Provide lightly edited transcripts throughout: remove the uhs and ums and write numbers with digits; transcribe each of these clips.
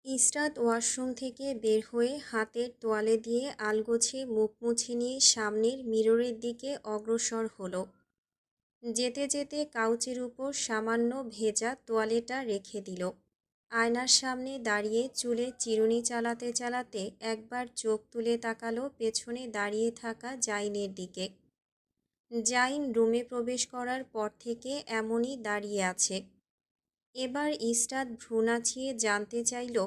Israt washroom থেকে বের হয়ে হাতের তোয়ালে দিয়ে আলগোছে মুখ মুছে নিয়ে সামনের মিররের দিকে অগ্রসর হলো। যেতে যেতে কাউচের উপর সামান্য ভেজা তোয়ালেটা রেখে দিল। আয়নার সামনে দাঁড়িয়ে চুলে চিরুনি চালাতে চালাতে একবার চোখ তুলে তাকালো পেছনে দাঁড়িয়ে থাকা জাইনের দিকে। জাইন রুমে প্রবেশ করার পর থেকে এমনই দাঁড়িয়ে আছে। এবার ইসরাত ভ্রু নাচিয়ে জানতে চাইল,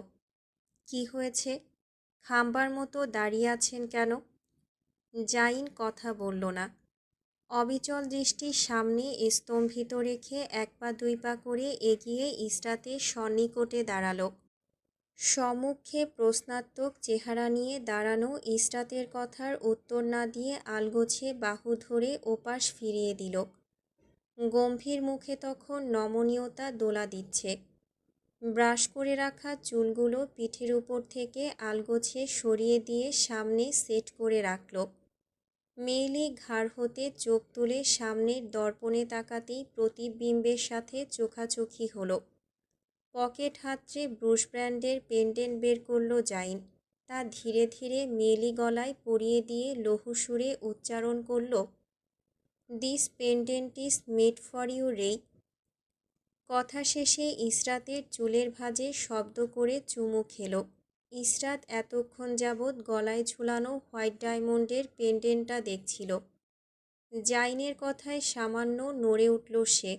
কি হয়েছে? খাম্বার মতো দাঁড়িয়ে আছেন কেন? জাইন কথা বলল না। অবিচল দৃষ্টি সামনে স্তম্ভিত রেখে এক পা দুই পা করে এগিয়ে ইসরাতের সন্নিকটে দাঁড়ালো। সম্মুখে প্রশ্নাত্মক চেহারা নিয়ে দাঁড়ানো ইসরাতের কথার উত্তর না দিয়ে আলগোছে বাহু ধরে ওপাশ ফিরিয়ে দিল। গম্ভীর মুখে তখন নমনীয়তা দোলা দিচ্ছে। ব্রাশ করে রাখা চুলগুলো পিঠের উপর থেকে আলগোছে সরিয়ে দিয়ে সামনে সেট করে রাখল। মেয়েলি ঘাড় হতে চোখ তুলে সামনের দর্পণে তাকাতেই প্রতিবিম্বের সাথে চোখাচোখি হলো। পকেট হাতড়ে ব্রুশ ব্র্যান্ডের পেন্ডেন্ট বের করল জাইন। তা ধীরে ধীরে মেয়েলি গলায় পরিয়ে দিয়ে লঘু সুরে উচ্চারণ করল, this pendant is made for you রে। কথা শেষে ইসরাতের চুলের ভাঁজে শব্দ করে চুমু খেল। ইসরাত এতক্ষণ যাবৎ গলায় ঝুলানো হোয়াইট ডায়মন্ডের পেন্ডেন্টটা দেখছিল। জাইনের কথায় সামান্য নড়ে উঠল সে।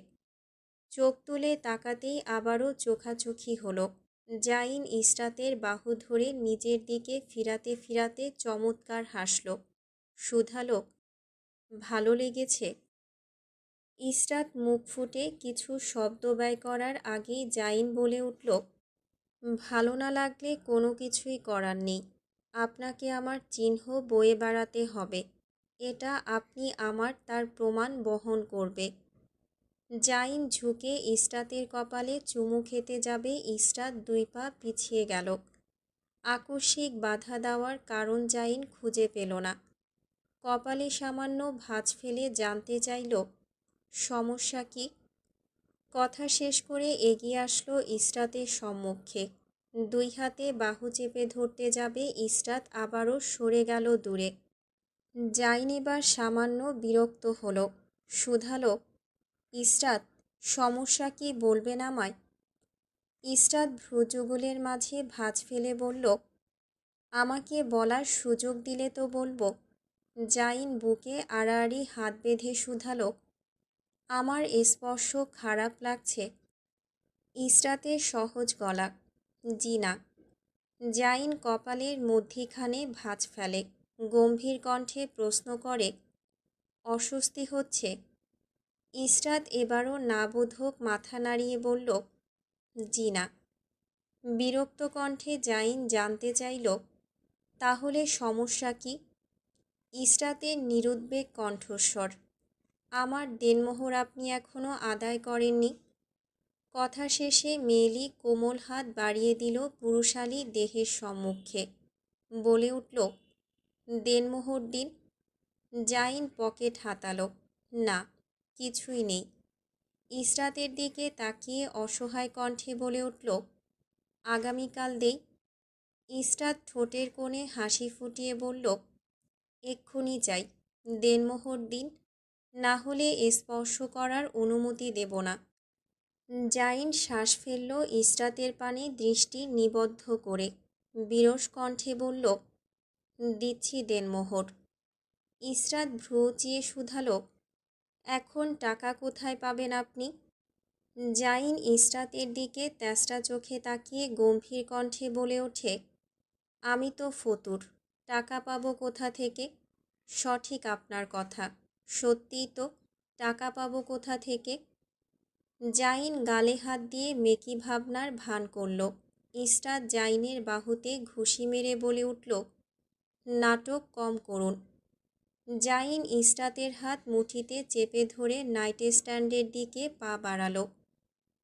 চোখ তুলে তাকাতেই আবারও চোখাচোখি হলো। জাইন ইসরাতের বাহু ধরে নিজের দিকে ফিরাতে ফিরাতে চমৎকার হাসল। শুধালো, ভালো লেগেছে? ইসরাত মুখ ফুটে কিছু শব্দ ব্যয় করার আগেই জাইন বলে উঠল, ভালো না লাগলে কোনো কিছুই করার নেই। আপনাকে আমার চিহ্ন বয়ে বেড়াতে হবে। এটা আপনি আমার তার প্রমাণ বহন করবে। জাইন ঝুঁকে ইসরাতের কপালে চুমু খেতে যাবে ইসরাত দুই পা পিছিয়ে গেল। আকস্মিক বাধা দেওয়ার কারণ জাইন খুঁজে পেল না। কপালে সামান্য ভাঁজ ফেলে জানতে চাইল, সমস্যা কি? কথা শেষ করে এগিয়ে আসলো ইসরাতের সম্মুখে। দুই হাতে বাহু চেপে ধরতে যাবে ইসরাত আবারও সরে গেল দূরে। জাইন এবার সামান্য বিরক্ত হলো। শুধালো, ইসরাত, সমস্যা কি বলবেন আমায়? ইসরাত ভ্রুযুগলের মাঝে ভাঁজ ফেলে বলল, আমাকে বলার সুযোগ দিলে তো বলবো। জাইন বুকে আড়াআড়ি হাত বেঁধে শুধালো, আমার স্পর্শ খারাপ লাগছে? ইসরাতের সহজ গলা, জি না। জাইন কপালের মধ্যিখানে ভাঁজ ফেলে। গম্ভীর কণ্ঠে প্রশ্ন করে, অস্বস্তি হচ্ছে? ইসরাত এবারও না বোধক মাথা নাড়িয়ে বলল, জি না। বিরক্ত কণ্ঠে জাইন জানতে চাইল, তাহলে সমস্যা কি? ইসরাতের নিরুদ্বেগ কণ্ঠস্বর, আমার দেনমোহর আপনি এখনও আদায় করেননি। কথা শেষে মেয়েলি কোমল হাত বাড়িয়ে দিল পুরুষালী দেহের সম্মুখে। বলে উঠল, দেনমোহর দিন। জাইন পকেট হাতালো, না, কিছুই নেই। ইসরাতের দিকে তাকিয়ে অসহায় কণ্ঠে বলে উঠল, আগামীকাল দেই। ইসরাত ঠোঁটের কোণে হাসি ফুটিয়ে বলল, এক্ষুনি চাই, দেনমোহর দিন, না হলে স্পর্শ করার অনুমতি দেব না। জাইন শ্বাস ফেলল ইসরাতের পানে দৃষ্টি নিবদ্ধ করে। বিরস কণ্ঠে বলল, দিচ্ছি দেনমোহর। ইসরাত ভ্রু উঁচিয়ে শুধালো, এখন টাকা কোথায় পাবেন আপনি? জাইন ইসরাতের দিকে তেষ্টা চোখে তাকিয়ে গম্ভীর কণ্ঠে বলে ওঠে, আমি তো ফতুর, টাকা পাবো কোথা থেকে? সঠিক আপনার কথা, সত্যিই তো, টাকা পাবো কোথা থেকে? জাইন গালে হাত দিয়ে মেকি ভাবনার ভান করল। ইসরাত জাইনের বাহুতে ঘুষি মেরে বলে উঠল, নাটক কম করুন। জাইন ইসরাতের হাত মুঠিতে চেপে ধরে নাইট স্ট্যান্ডের দিকে পা বাড়ালো।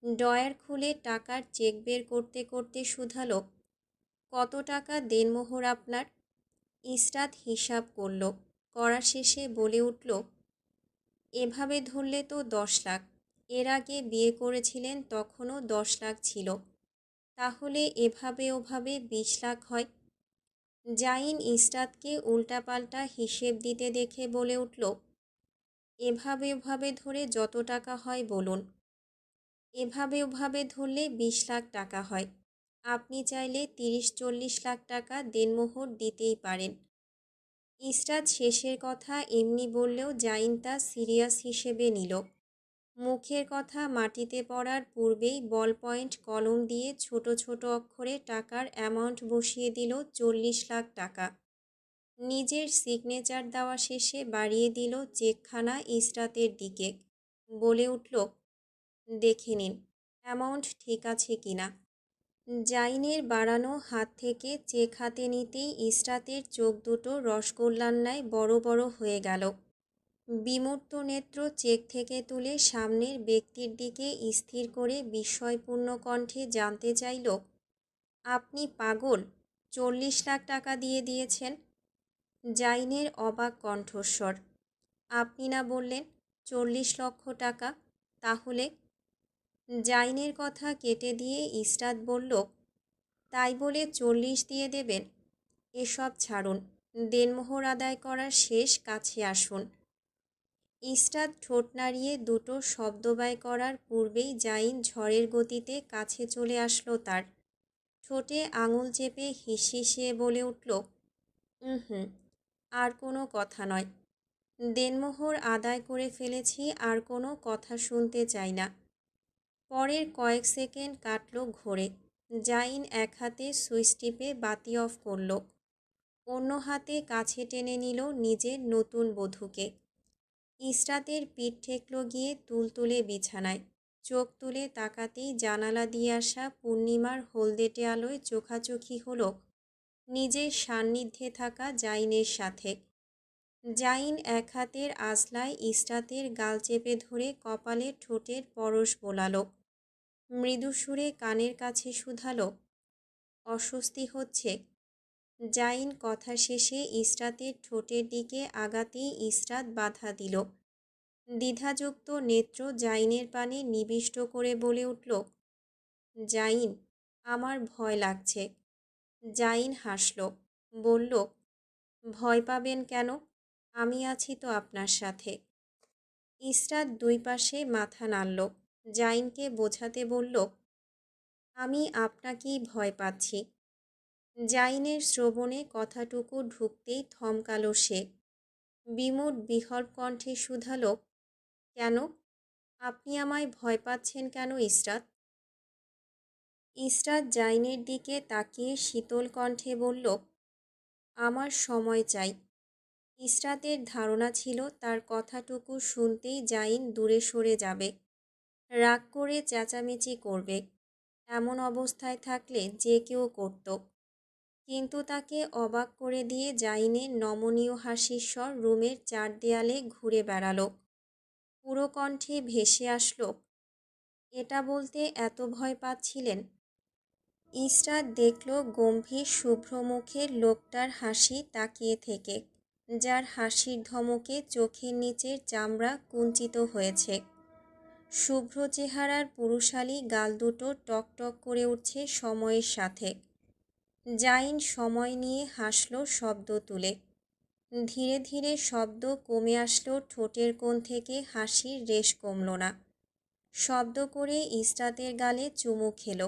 ড্রয়ার খুলে টাকার চেক বের করতে করতে শুধালো, কত টাকা দেনমোহর আপনার? ইসরাত হিসাব করল, করা শেষে বলে উঠল, এভাবে ধরলে তো 10 লাখ। এর আগে বিয়ে করেছিলেন তখনও 10 লাখ ছিল। তাহলে এভাবে ওভাবে 20 লাখ হয়। জাইন ইসরাতকে উল্টাপাল্টা হিসেব দিতে দেখে বলে উঠল, এভাবে ওভাবে ধরে যত টাকা হয় বলুন। এভাবে ওভাবে ধরলে 20 লাখ টাকা হয়। আপনি চাইলে 30-40 লাখ টাকা দেনমোহর দিতেই পারেন। ইসরাত শেষের কথা এমনি বললেও জাইন তা সিরিয়াস হিসেবে নিল। মুখের কথা মাটিতে পড়ার পূর্বেই বল পয়েন্ট কলম দিয়ে ছোট ছোট অক্ষরে টাকার অ্যামাউন্ট বসিয়ে দিল 40 লাখ টাকা। নিজের সিগনেচার দেওয়া শেষে বাড়িয়ে দিল চেকখানা ইসরাতের দিকে। বলে উঠল, দেখে নিন অ্যামাউন্ট ঠিক আছে কিনা। জাইনের বাড়ানো হাত থেকে চেক হাতে নিতেই ইসরাতের চোখ দুটো রসগোল্লার ন্যায় বড় বড় হয়ে গেল। বিমূর্ত নেত্র চেক থেকে তুলে সামনের ব্যক্তির দিকে স্থির করে বিস্ময়পূর্ণ কণ্ঠে জানতে চাইল, আপনি পাগল? 40 লাখ টাকা দিয়ে দিয়েছেন? জাইনের অবাক কণ্ঠস্বর, আপনি না বললেন 40 লক্ষ টাকা? তাহলে? জাইনের কথা কেটে দিয়ে ইসরাত বলল, তাই বলে 40 দিয়ে দেবেন? এসব ছাড়ুন, দেনমোহর আদায় করার শেষ কাছে আসুন। ইসরাত ঠোঁট নাড়িয়ে দুটো শব্দ ব্যয় করার পূর্বেই জাইন ঝড়ের গতিতে কাছে চলে আসলো তার। ঠোঁটে আঙুল চেপে হিসিয়ে বলে উঠল, হুম, আর কোনো কথা নয়। দেনমোহর আদায় করে ফেলেছি, আর কোনো কথা শুনতে চাই না। পরের কয়েক সেকেন্ড কাটল ঘোরে। জাইন এক হাতে সুইচ টিপে বাতি অফ করল, অন্য হাতে কাছে টেনে নিল নিজের নতুন বধূকে। ইসরাতের পিঠ ঠেকল গিয়ে তুলতুলে বিছানায়। চোখ তুলে তাকাতেই জানালা দিয়ে আসা পূর্ণিমার হলদেটে আলোয় চোখাচোখি হলো নিজের সান্নিধ্যে থাকা জাইনের সাথে। জাইন এক হাতের আঁচলায় ইসরাতের গাল চেপে ধরে কপালে ঠোঁটের পরশ বোলালো। মৃদু সুরে কানের কাছে শুধালো, অস্বস্তি হচ্ছে? জাইন কথা শেষে ইসরাতের ঠোঁটের দিকে আগাতেই ইসরাত বাধা দিল। দ্বিধাযুক্ত নেত্র জাইনের পানে নিবিষ্ট করে বলে উঠল, জাইন, আমার ভয় লাগছে। জাইন হাসল, বলল, ভয় পাবেন কেন? আমি আছি তো আপনার সাথে। ইসরাত দুই পাশে মাথা নাড়ল। জাইনকে বোঝাতে বলল, আমি আপনাকেই ভয় পাচ্ছি। জাইনের শ্রবণে কথাটুকু ঢুকতেই থমকালো সে। বিমূঢ় বিহ্বল কণ্ঠে শুধালো, কেন? আপনি আমায় ভয় পাচ্ছেন কেন ইসরাত? ইসরাত জাইনের দিকে তাকিয়ে শীতল কণ্ঠে বলল, আমার সময় চাই। ইসরাতের ধারণা ছিল তার কথাটুকু শুনতেই জাইন দূরে সরে যাবে, রাগ করে চেঁচামেচি করবে। এমন অবস্থায় থাকলে যে কেউ করত। কিন্তু তাকে অবাক করে দিয়ে জাইনের নমনীয় হাসির স্বর রুমের চার দেয়ালে ঘুরে বেড়ালো। পুরো কণ্ঠে ভেসে আসলো, এটা বলতে এত ভয় পাচ্ছিলেন? ইসরাত দেখল গম্ভীর শুভ্র মুখের লোকটার হাসি তাকিয়ে থেকে, যার হাসির ধমকে চোখের নিচের চামড়া কুঞ্চিত হয়েছে। শুভ্র চেহারার পুরুষালী গাল দুটো টকটক করে উঠছে সময়ের সাথে। জাইন সময় নিয়ে হাসল শব্দ তুলে। ধীরে ধীরে শব্দ কমে আসলো ঠোঁটের কোণ থেকে, হাসির রেশ কমল না। শব্দ করে ইসরাতের গালে চুমু খেল।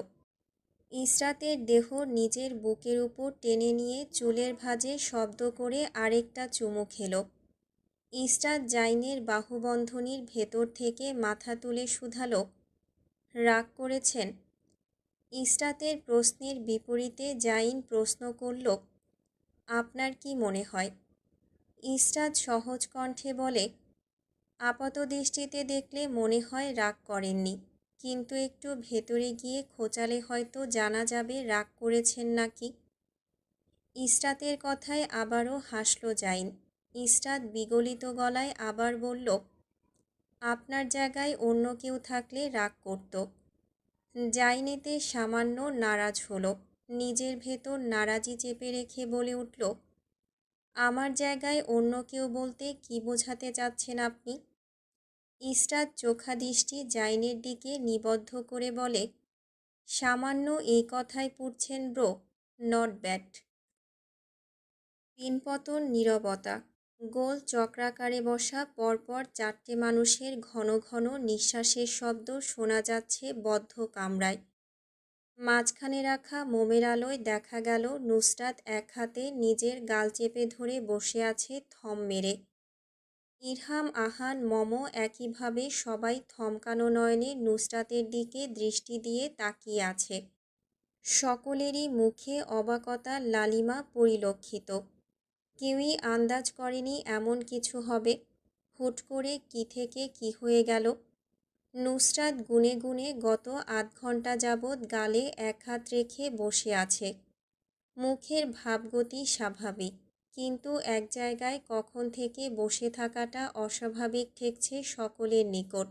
ইসরাতের দেহ নিজের বুকের উপর টেনে নিয়ে চুলের ভাঁজে শব্দ করে আরেকটা চুমু খেল। ইসরাত জাইনের বাহুবন্ধনীর ভেতর থেকে মাথা তুলে শুধালো, রাগ করেছেন? ইসরাতের প্রশ্নের বিপরীতে জাইন প্রশ্ন করল, আপনার কি মনে হয়? ইসরাত সহজ কণ্ঠে বলে, আপাত দৃষ্টিতে দেখলে মনে হয় রাগ করেননি, কিন্তু একটু ভেতরে গিয়ে খোঁচালে হয়তো জানা যাবে রাগ করেছেন নাকি। ইসরাতের কথায় আবারও হাসল জাইন। ইসরাত বিগলিত গলায় আবার বলল, আপনার জায়গায় অন্য কেউ থাকলে রাগ করত। জাইন এতে সামান্য নারাজ হলো। নিজের ভেতর নারাজি চেপে রেখে বলে উঠল, আমার জায়গায় অন্য কেউ বলতে কি বোঝাতে চাচ্ছেন আপনি? ইসরাত চোখাদৃষ্টি জাইনের দিকে নিবদ্ধ করে বলে, সামান্য এই কথায় পুড়ছেন ব্রো, নট ব্যাড। পিনপতন নীরবতা। গোল চক্রাকারে বসা পরপর চারটে মানুষের ঘন ঘন নিঃশ্বাসের শব্দ শোনা যাচ্ছে বদ্ধ কামরায়। মাঝখানে রাখা মোমের আলোয় দেখা গেল নুসরাত এক হাতে নিজের গাল চেপে ধরে বসে আছে থম মেরে। ইরহাম, আহান, মম একইভাবে সবাই থমকানো নয়নে নুসরাতের দিকে দৃষ্টি দিয়ে তাকিয়ে আছে। সকলেরই মুখে অবাকতার লালিমা পরিলক্ষিত। কেউই আন্দাজ করেনি এমন কিছু হবে। হুট করে কি থেকে কি হয়ে গেল। নুসরাত গুনে গুনে গত আধ ঘন্টা যাবৎ গালে এক হাত রেখে বসে আছে। মুখের ভাবগতি স্বাভাবিক, কিন্তু এক জায়গায় কখন থেকে বসে থাকাটা অস্বাভাবিক ঠেকছে সকলের নিকট।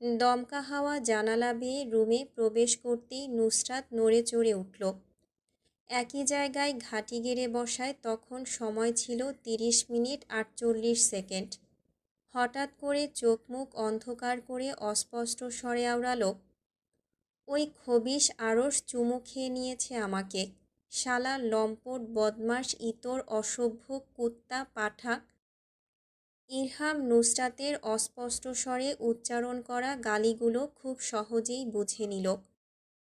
দমকা হাওয়া জানালা বেয়ে রুমে প্রবেশ করতেই নুসরাত নড়ে চড়ে উঠল। একই জায়গায় ঘাঁটি গেড়ে বসায় তখন সময় ছিল 30 মিনিট 48 সেকেন্ড। হঠাৎ করে চোখ মুখ অন্ধকার করে অস্পষ্ট স্বরে আওড়ালো, ওই খবিশ আরস চুমু খেয়ে নিয়েছে আমাকে। শালা লম্পট বদমাস ইতর অসভ্য কুত্তা পাঠা। ইরহাম নুসরাতের অস্পষ্ট স্বরে উচ্চারণ করা গালিগুলো খুব সহজেই বুঝে নিল।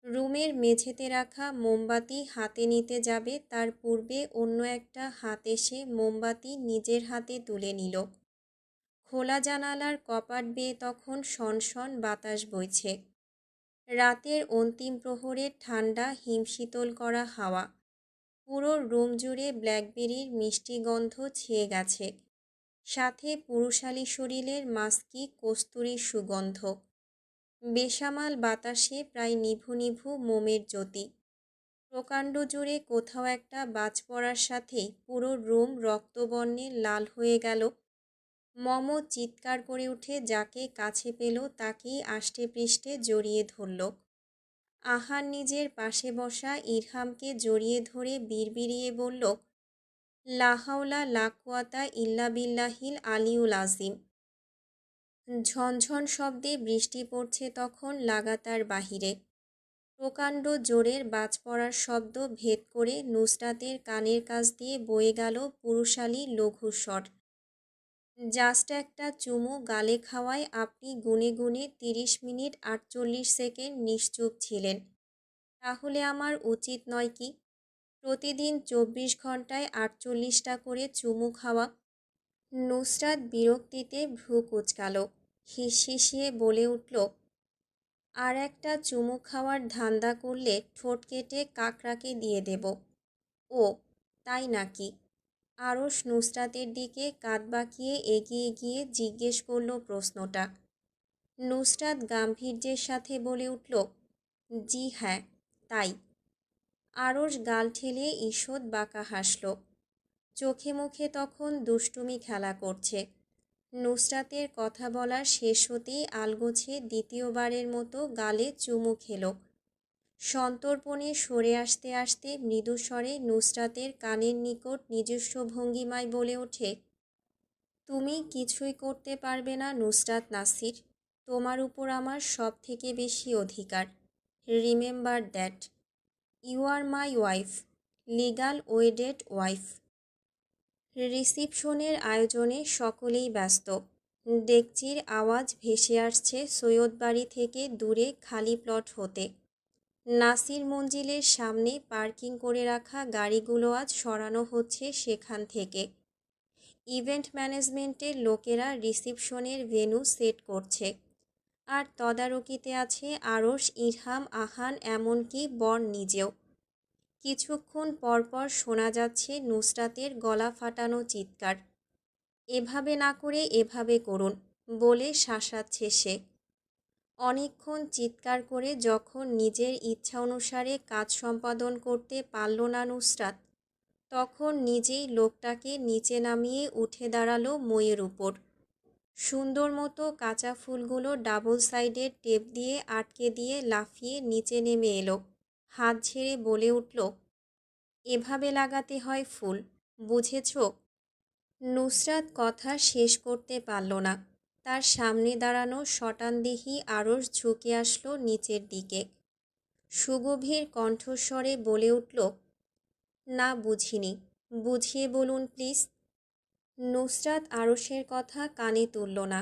রুমের মেঝেতে রাখা মোমবাতি হাতে নিতে যাবে তার পূর্বে অন্য একটা হাত এসে মোমবাতি নিজের হাতে তুলে নিল। খোলা জানালার কপাট বেয়ে তখন সনসন বাতাস বইছে। রাতের অন্তিম প্রহরের ঠান্ডা হিমশীতল করা হাওয়া। পুরো রুম জুড়ে ব্ল্যাকবেরির মিষ্টি গন্ধ ছেয়ে গেছে, সাথে পুরুষালী শরীরের মাস্কি কস্তুরীর সুগন্ধ। বেসামাল বাতাসে প্রায় নিভু নিভু মোমের জ্যোতি। প্রকাণ্ড জুড়ে কোথাও একটা বাজ পড়ার সাথেই পুরো রুম রক্তবর্ণে লাল হয়ে গেল। মম চিৎকার করে উঠে যাকে কাছে পেল তাকেই আষ্টে পৃষ্ঠে জড়িয়ে ধরল। আহান নিজের পাশে বসা ইরহামকে জড়িয়ে ধরে বিড়বিড়িয়ে বলল, লা হাওলা লা কুওয়াতা ইল্লা বিল্লাহিল আলিউল আজিম। ঝনঝন শব্দে বৃষ্টি পড়ছে তখন লাগাতার বাহিরে। প্রকাণ্ড জোরের বাজ পড়ার শব্দ ভেদ করে নুসরাতের কানের কাছ দিয়ে বয়ে গেল পুরুষালী লঘুস্বর, জাস্ট একটা চুমু গালে খাওয়ায় আপনি গুনে গুনে 30 মিনিট 48 সেকেন্ড নিশ্চুপ ছিলেন। তাহলে আমার উচিত নয় কি প্রতিদিন 24 ঘন্টায় 48টা করে চুমু খাওয়া? নুসরাত বিরক্তিতে ভ্রু কুঁচকাল, হিসহিসিয়ে বলে উঠল, আর একটা চুমু খাওয়ার ধান্দা করলে ঠোঁট কেটে কাকড়াকে দিয়ে দেব। ও তাই নাকি? আরশ নুসরাতের দিকে কাঁধ বাঁকিয়ে এগিয়ে গিয়ে জিজ্ঞেস করল প্রশ্নটা। নুসরাত গাম্ভীর্যের সাথে বলে উঠল, জি হ্যাঁ তাই। আরশ গাল ঠেলে ঈষৎ বাঁকা হাসল। চোখে মুখে তখন দুষ্টুমি খেলা করছে। নুসরাতের কথা বলার শেষ হতেই আলগোছে দ্বিতীয়বারের মতো গালে চুমু খেল। সন্তর্পণে সরে আসতে আসতে মৃদুস্বরে নুসরাতের কানের নিকট নিজস্ব ভঙ্গিমায় বলে ওঠে, তুমি কিছুই করতে পারবে না নুসরাত নাসির। তোমার উপর আমার সব থেকে বেশি অধিকার। Remember that. You are my wife, legal wedded wife. রিসিপশনের আয়োজনে সকলেই ব্যস্ত। ডেকচির আওয়াজ ভেসে আসছে সৈয়দবাড়ি থেকে দূরে খালি প্লট হতে। নাসির মঞ্জিলের সামনে পার্কিং করে রাখা গাড়িগুলো আজ সরানো হচ্ছে সেখান থেকে। ইভেন্ট ম্যানেজমেন্টের লোকেরা রিসিপশনের ভেন্যু সেট করছে। আর তদারকিতে আছে আরশ, ইরহাম, আহান, এমনকি বর নিজেও। কিছুক্ষণ পরপর শোনা যাচ্ছে নুসরাতের গলা ফাটানো চিৎকার, এভাবে না করে এভাবে করুন বলে শাসাচ্ছে সে। অনেকক্ষণ চিৎকার করে যখন নিজের ইচ্ছা অনুসারে কাজ সম্পাদন করতে পারল না নুসরাত, তখন নিজেই লোকটাকে নিচে নামিয়ে উঠে দাঁড়ালো মইয়ের উপর। সুন্দর মতো কাঁচা ফুলগুলো ডাবল সাইডের টেপ দিয়ে আটকে দিয়ে লাফিয়ে নিচে নেমে এলো। হাত ঝেড়ে বলে উঠল, এভাবে লাগাতে হয় ফুল, বুঝেছ? নুসরাত কথা শেষ করতে পারল না। তার সামনে দাঁড়ানো শটানদেহী আরশ ঝুঁকে আসলো নিচের দিকে। সুগভীর কণ্ঠস্বরে বলে উঠল, না বুঝিনি, বুঝিয়ে বলুন প্লিজ। নুসরাত আরশের কথা কানে তুলল না।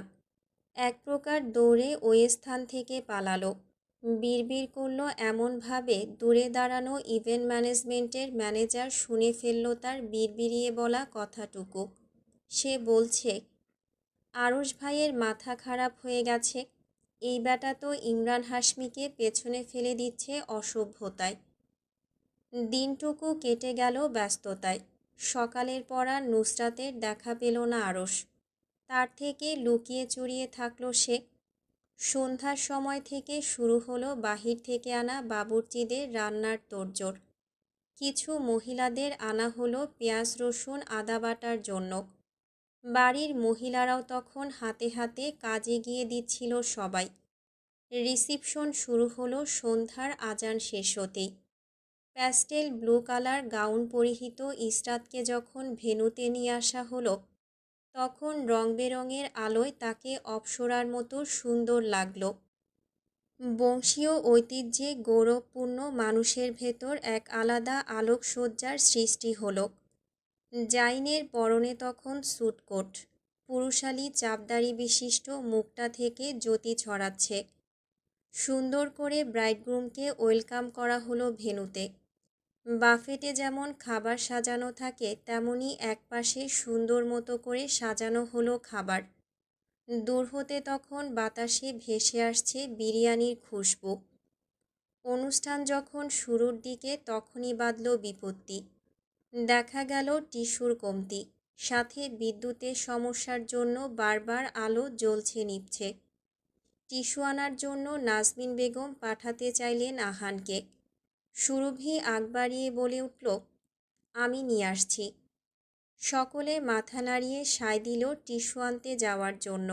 এক প্রকার দৌড়ে ওই স্থান থেকে পালালো। বিড়বিড় করল এমনভাবে দূরে দাঁড়ানো ইভেন্ট ম্যানেজমেন্টের ম্যানেজার শুনে ফেলল তার বিড়বিড়িয়ে বলা কথাটুকু। সে বলছে, আরশ ভাইয়ের মাথা খারাপ হয়ে গেছে। এই ব্যাটা তো ইমরান হাশমিকে পেছনে ফেলে দিচ্ছে অসভ্যতায়। দিনটুকু কেটে গেল ব্যস্ততায়। সকালের পর আর নুসরাতের দেখা পেল না আরশ। তার থেকে লুকিয়ে চুরিয়ে থাকলো সে। সন্ধ্যার সময় থেকে শুরু হলো বাহির থেকে আনা বাবুর্চিদের রান্নার তোড়জোড়। কিছু মহিলাদের আনা হলো পেঁয়াজ রসুন আদা বাটার জন্য। বাড়ির মহিলারাও তখন হাতে হাতে কাজে গিয়ে দিচ্ছিল সবাই। রিসিপশন শুরু হলো সন্ধ্যার আজান শেষ হতেই। প্যাস্টেল ব্লু কালার গাউন পরিহিত ইসরাতকে যখন ভেন্যুতে নিয়ে আসা হলো, তখন রং বেরঙের আলোয় তাকে অপ্সরার মতো সুন্দর লাগলো। বংশীয় ঐতিহ্যে গৌরবপূর্ণ মানুষের ভেতর এক আলাদা আলোকসজ্জার সৃষ্টি হলো। জাইনের পরনে তখন স্যুটকোট, পুরুষালী চাপদাড়ি বিশিষ্ট মুখটা থেকে জ্যোতি ছড়াচ্ছে। সুন্দর করে ব্রাইডগ্রুমকে ওয়েলকাম করা হলো ভেন্যুতে। বাফেটে যেমন খাবার সাজানো থাকে, তেমনি একপাশে সুন্দর মতো করে সাজানো হলো খাবার। দূর হতে তখন বাতাসে ভেসে আসছে বিরিয়ানির খুশবু। অনুষ্ঠান যখন শুরুর দিকে, তখনই বাধল বিপত্তি। দেখা গেল টিস্যুর কমতি, সাথে বিদ্যুতের সমস্যার জন্য বারবার আলো জ্বলছে নিভছে। টিস্যু আনার জন্য নাজমিন বেগম পাঠাতে চাইলেন আহানকে। সুরভি আগ বাড়িয়ে বলে উঠল, আমি নিয়ে আসছি। সকলে মাথা নাড়িয়ে সায় দিল টিস্যু আনতে যাওয়ার জন্য।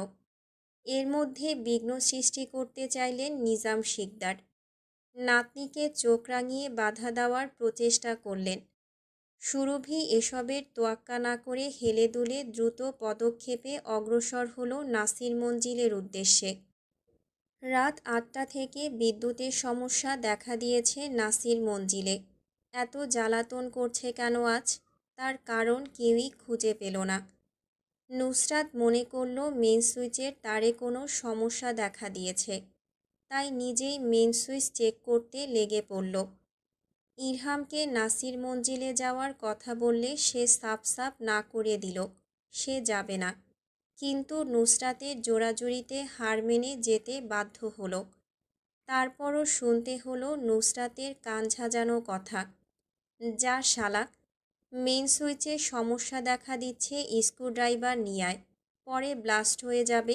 এর মধ্যে বিঘ্ন সৃষ্টি করতে চাইলেন নিজাম শিকদার। নাতনিকে চোখ রাঙিয়ে বাধা দেওয়ার প্রচেষ্টা করলেন। সুরভি এসবের তোয়াক্কা না করে হেলে দুলে দ্রুত পদক্ষেপে অগ্রসর হলো নাসির মঞ্জিলের উদ্দেশ্যে। রাত ৮টা থেকে বিদ্যুতের সমস্যা দেখা দিয়েছে নাসির মঞ্জিলে। এত জ্বালাতন করছে কেন আজ? তার কারণ কেউই খুঁজে পেল না। নুসরাত মনে করল মেইন সুইচের তারে কোনো সমস্যা দেখা দিয়েছে, তাই নিজেই মেইন সুইচ চেক করতে লেগে পড়ল। ইরহামকে নাসির মঞ্জিলে যাওয়ার কথা বললে সে সাফ সাফ না করে দিল, সে যাবে না। কিন্তু নুসরাতের জোরাজুরিতে হার মেনে যেতে বাধ্য হলো। তারপরও শুনতে হলো নুসরাতের কান ঝাঁঝানো কথা, যা শালা, মেইন সুইচে সমস্যা দেখা দিচ্ছে, স্ক্রুড্রাইভার নিয়ে আয়, পরে ব্লাস্ট হয়ে যাবে।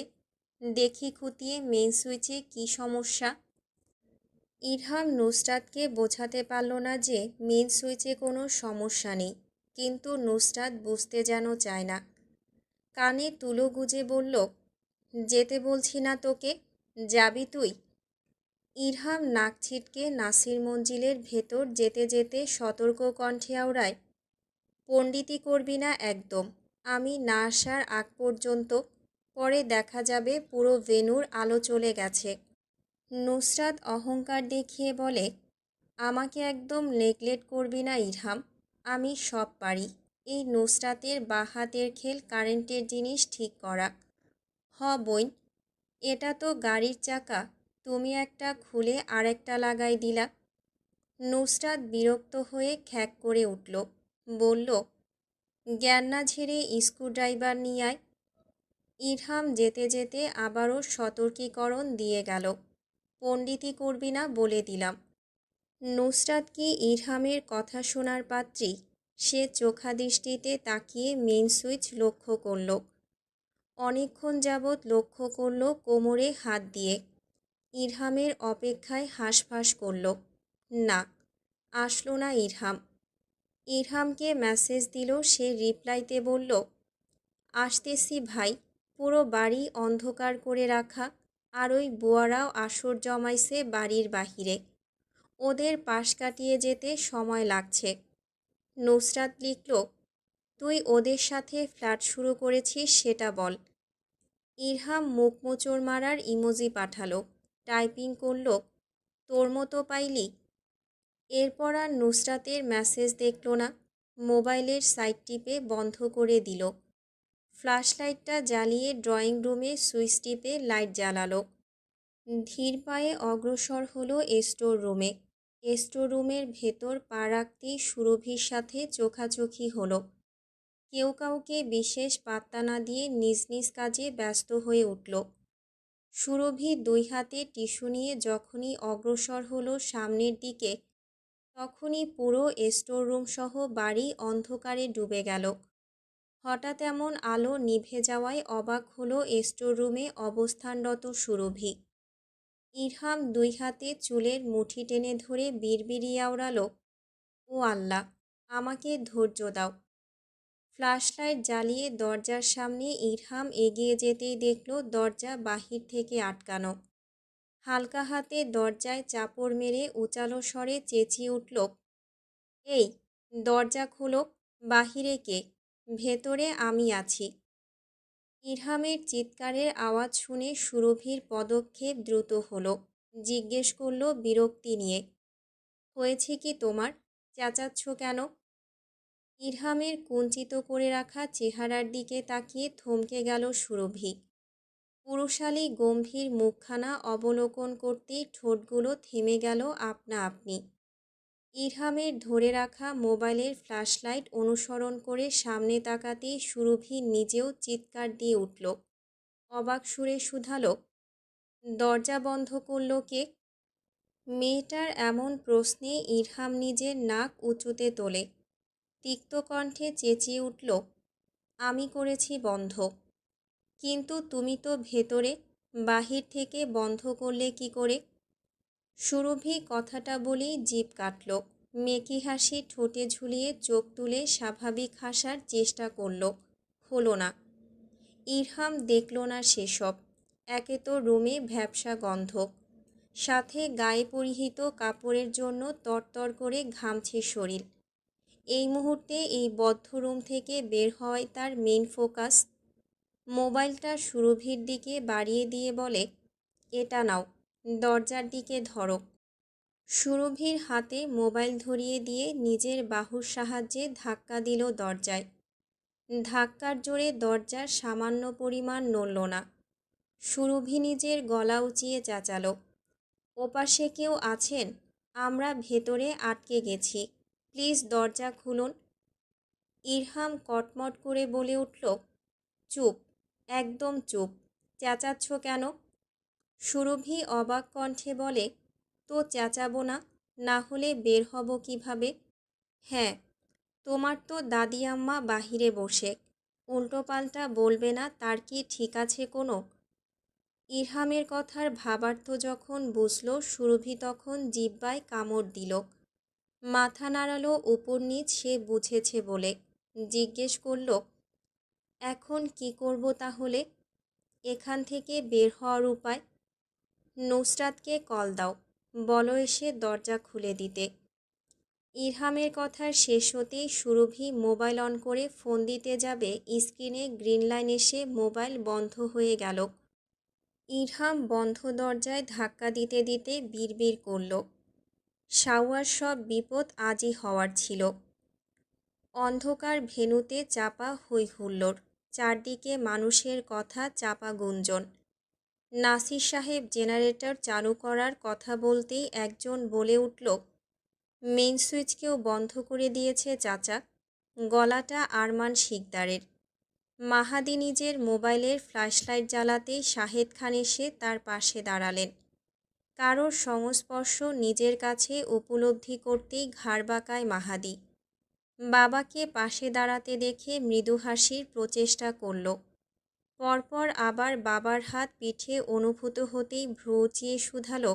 দেখি খুঁটিয়ে মেইন সুইচে কী সমস্যা। ইরহাম নুসরাতকে বোঝাতে পারল না যে মেইন সুইচে কোনো সমস্যা নেই, কিন্তু নুসরাত বুঝতে যেন চায় না। কানে তুলো গুজে বলল, যেতে বলছি না তোকে, যাবি তুই? ইরহাম নাক ছিটকে নাসির মঞ্জিলের ভেতর যেতে যেতে সতর্ক কণ্ঠে আওড়ায়, পণ্ডিতি করবি না একদম, আমি না আসার আগ পর্যন্ত, পরে দেখা যাবে পুরো ভেন্যুর আলো চলে গেছে। নুসরাত অহংকার দেখিয়ে বলে, আমাকে একদম নেগলেক্ট করবি না ইরহাম, আমি সব পারি। এই নুসরাতের বাঁ হাতের খেল কারেন্টের জিনিস ঠিক করা। হ বইন, এটা তো গাড়ির চাকা, তুমি একটা খুলে আরেকটা লাগাই দিলা। নুসরাত বিরক্ত হয়ে খ্যাঁক করে উঠল, বলল, জ্ঞান না ঝেড়ে স্ক্রুড্রাইভার নিয়ে আয়। ইরহাম যেতে যেতে আবারও সতর্কীকরণ দিয়ে গেল, পণ্ডিতি করবি না বলে দিলাম। নুসরাত কি ইরহামের কথা শোনার পাত্রী? সে চোখাদৃষ্টিতে তাকিয়ে মেইন সুইচ লক্ষ্য করল। অনেকক্ষণ যাবৎ লক্ষ্য করল কোমরে হাত দিয়ে। ইরহামের অপেক্ষায় হাঁসফাঁস করল। না, আসলো না ইরহাম। ইরহামকে মেসেজ দিল, সে রিপ্লাইতে বলল, আসতেছি ভাই, পুরো বাড়ি অন্ধকার করে রাখা, আর ওই বুয়ারাও আসর জমাইছে বাড়ির বাহিরে, ওদের পাশ কাটিয়ে যেতে সময় লাগছে। নুসরাত লিখল, তুই ওদের সাথে ফ্ল্যাট শুরু করেছিস সেটা বল। ইরহাম মুখ মোচড় মারার ইমোজি পাঠালো, টাইপিং করল, তোর মতো পাইলি, এরপর আর নুসরাতের মেসেজ দেখল না। মোবাইলের সাইড টিপে বন্ধ করে দিল। ফ্ল্যাশ লাইটটা জ্বালিয়ে ড্রয়িং রুমে সুইচ টিপে লাইট জ্বালালো। ধীর পায়ে অগ্রসর হলো স্টোর রুমে। স্টোর রুমের ভেতর পা রাখতেই সুরভির সাথে চোখাচোখি হলো। কেউ কাউকে বিশেষ পাত্তা না দিয়ে নিজ নিজ কাজে ব্যস্ত হয়ে উঠল। সুরভি দুই হাতে টিস্যু নিয়ে যখনই অগ্রসর হলো সামনের দিকে, তখনই পুরো স্টোর রুম সহ বাড়ি অন্ধকারে ডুবে গেল। হঠাৎ এমন আলো নিভে যাওয়ায় অবাক হলো স্টোর রুমে অবস্থানরত সুরভি। ইরহাম দুই হাতে চুলের মুঠি টেনে ধরে বিড়বিড়িয়ে আওড়ালো, ও আল্লাহ, আমাকে ধৈর্য দাও। ফ্ল্যাশলাইট জ্বালিয়ে দরজার সামনে ইরহাম এগিয়ে যেতেই দেখল দরজা বাহির থেকে আটকানো। হালকা হাতে দরজায় চাপড় মেরে উচালো স্বরে চেঁচিয়ে উঠল, এই, দরজা খোলো, বাহিরে কে? ভেতরে আমি আছি। ইরহামের চিৎকারের আওয়াজ শুনে সুরভির পদক্ষেপ দ্রুত হলো। জিজ্ঞেস করল বিরক্তি নিয়ে, হয়েছে কি তোমার? চেঁচাচ্ছ কেন? ইরহামের কুঞ্চিত করে রাখা চেহারার দিকে তাকিয়ে থমকে গেল সুরভি। পুরুষালী গম্ভীর মুখখানা অবলোকন করতেই ঠোঁটগুলো থেমে গেল আপনা আপনি। ইরহামের ধরে রাখা মোবাইলের ফ্ল্যাশলাইট অনুসরণ করে সামনে তাকাতেই সুরভি নিজেও চিৎকার দিয়ে উঠল। অবাক সুরে শুধালো, দরজা বন্ধ করল কে? মেয়েটার এমন প্রশ্নে ইরহাম নিজের নাক উঁচুতে তোলে। তিক্ত কণ্ঠে চেঁচিয়ে উঠল, আমি করেছি বন্ধ। কিন্তু তুমি তো ভেতরে, বাহির থেকে বন্ধ করলে কি করে? সুরভি কথাটা বলেই জিভ কাটল। মেকি হাসি ঠোঁটে ঝুলিয়ে চোখ তুলে স্বাভাবিক হাসার চেষ্টা করল, হলো না। ইরহাম দেখল না সেসব। একে তো রুমে ভ্যাপসা গন্ধ, সাথে গায়ে পরিহিত কাপড়ের জন্য তরতর করে ঘামছে শরীর। এই মুহূর্তে এই বদ্ধ রুম থেকে বের হওয়াই তার মেইন ফোকাস। মোবাইলটা সুরভির দিকে বাড়িয়ে দিয়ে বলে, এটা নাও, দরজার দিকে ধরো। সুরভির হাতে মোবাইল ধরিয়ে দিয়ে নিজের বাহুর সাহায্যে ধাক্কা দিল দরজায়। ধাক্কার জোরে দরজার সামান্য পরিমাণ নড়ল না। সুরভি নিজের গলা উঁচিয়ে চেঁচালো, ওপাশে কেউ আছেন? আমরা ভেতরে আটকে গেছি, প্লিজ দরজা খুলুন। ইরহাম কটমট করে বলে উঠল, চুপ, একদম চুপ, চেঁচাচ্ছ কেন? সুরভি অবাক কণ্ঠে বলে, তো চেঁচাবো না, না হলে বের হব কিভাবে? হ্যাঁ, তোমার তো দাদি আম্মা বাহিরে বসে, উল্টোপাল্টা বলবে না তার কি ঠিক আছে কোনো? ইরহামের কথার ভাবার্থ যখন বুঝল সুরভি তখন জিহ্বায় কামড় দিল। মাথা নাড়ালো উপর নিচ সে বুঝেছে বলে। জিজ্ঞেস করল, এখন কি করব তাহলে? এখান থেকে বের হওয়ার উপায়? নুসরাতকে কল দাও, বলো এসে দরজা খুলে দিতে। ইরহামের কথার শেষ হতেই সুরভি মোবাইল অন করে ফোন দিতে যাবে, স্ক্রিনে গ্রিন লাইন এসে মোবাইল বন্ধ হয়ে গেল। ইরহাম বন্ধ দরজায় ধাক্কা দিতে দিতে বিড়বিড় করল, শাওয়ার সব বিপদ আজই হওয়ার ছিল। অন্ধকার ভেন্যুতে চাপা হই হুল্লোড়, চারদিকে মানুষের কথা, চাপা গুঞ্জন। নাসির সাহেব জেনারেটর চালু করার কথা বলতেই একজন বলে উঠল, মেইন সুইচকেও বন্ধ করে দিয়েছে চাচা। গলাটা আরমান শিকদারের। মাহাদি নিজের মোবাইলের ফ্ল্যাশলাইট জ্বালাতেই শাহেদ খান এসে তার পাশে দাঁড়ালেন। কারোর সংস্পর্শ নিজের কাছে উপলব্ধি করতেই ঘাড় বাঁকায় মাহাদি। বাবাকে পাশে দাঁড়াতে দেখে মৃদু হাসির প্রচেষ্টা করল। পরপর আবার বাবার হাত পিঠে অনুভূত হতেই ভ্রু উঁচিয়ে শুধালো,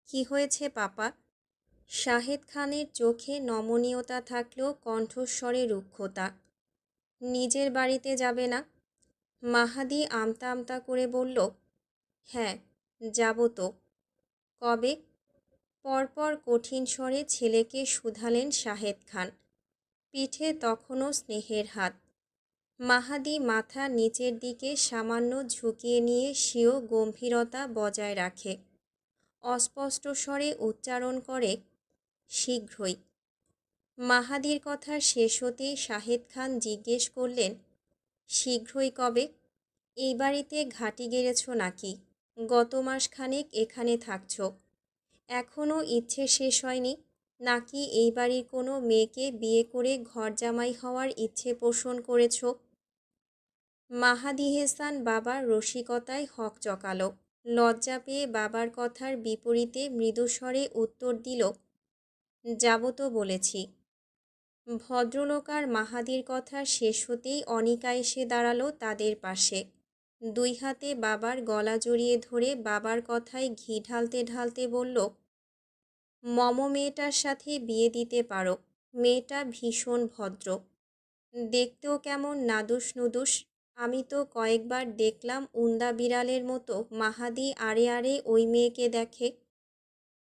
কি হয়েছে পাপা? শাহেদ খানের চোখে নমনীয়তা থাকলেও কণ্ঠস্বরে রুক্ষতা। নিজের বাড়িতে যাবে না? মাহাদি আমতা আমতা করে বলল, হ্যাঁ, যাব তো। কবে? পরপর কঠিন স্বরে ছেলেকে শুধালেন শাহেদ খান। পিঠে তখনও স্নেহের হাত। মাহাদি মাথা নিচের দিকে সামান্য ঝুঁকিয়ে নিয়ে স্বীয় গম্ভীরতা বজায় রাখে। অস্পষ্ট স্বরে উচ্চারণ করে, শীঘ্রই। মাহাদির কথা শেষ হতেই শাহেদ খান জিজ্ঞেস করলেন, শীঘ্রই কবে? এই বাড়িতে ঘাঁটি গেড়েছ নাকি? গত মাসখানেক এখানে থাকছ, এখনও ইচ্ছে শেষ হয়নি? নাকি এই বাড়ির কোনো মেয়েকে বিয়ে করে ঘর জামাই হওয়ার ইচ্ছে পোষণ করেছ? মাহাদি হেসান বাবার রসিকতায় হকচকাল। লজ্জা পেয়ে বাবার কথার বিপরীতে মৃদুস্বরে উত্তর দিল, যাব তো বলেছি। ভদ্রলোক আর মাহাদির কথা শেষ হতেই অনিকা এসে দাঁড়ালো তাদের পাশে। দুই হাতে বাবার গলা জড়িয়ে ধরে বাবার কথায় ঘি ঢালতে ঢালতে বলল, মম মেয়েটার সাথে বিয়ে দিতে পারো। মেয়েটা ভীষণ ভদ্র, দেখতেও কেমন নাদুস নুদুস। আমি তো কয়েকবার দেখলাম উন্দা বিড়ালের মতো মাহাদি আড়ে আড়ে ওই মেয়েকে দেখে।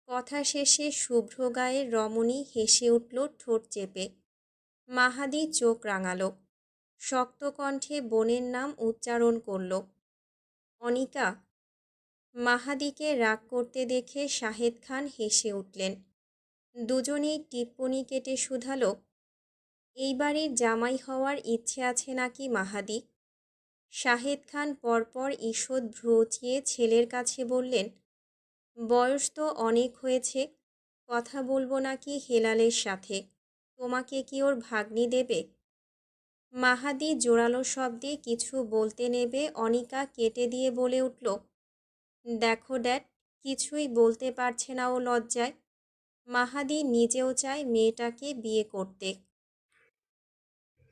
কথা শেষে শুভ্র গায়ের রমণী হেসে উঠল ঠোঁট চেপে। মাহাদি চোখ রাঙালো, শক্ত কণ্ঠে বোনের নাম উচ্চারণ করল, অনিকা। মাহাদিকে রাগ করতে দেখে শাহেদ খান হেসে উঠলেন। দুজনেই টিপ্পনি কেটে শুধালো, এই বাড়ির জামাই হওয়ার ইচ্ছে আছে নাকি মাহাদি? শাহেদ খান পরপর ঈষৎ ভ্রু উঁচিয়ে ছেলের কাছে বললেন, বয়স তো অনেক হয়েছে, কথা বলবো নাকি হেলালের সাথে? তোমাকে কি ওর ভাগ্নি দেবে? মাহাদি জোরালো শব্দে কিছু বলতে নেবে অনিকা কেটে দিয়ে বলে উঠল, দেখো ড্যাড, কিছুই বলতে পারছে না ও লজ্জায়। মাহাদি নিজেও চায় মেয়েটাকে বিয়ে করতে।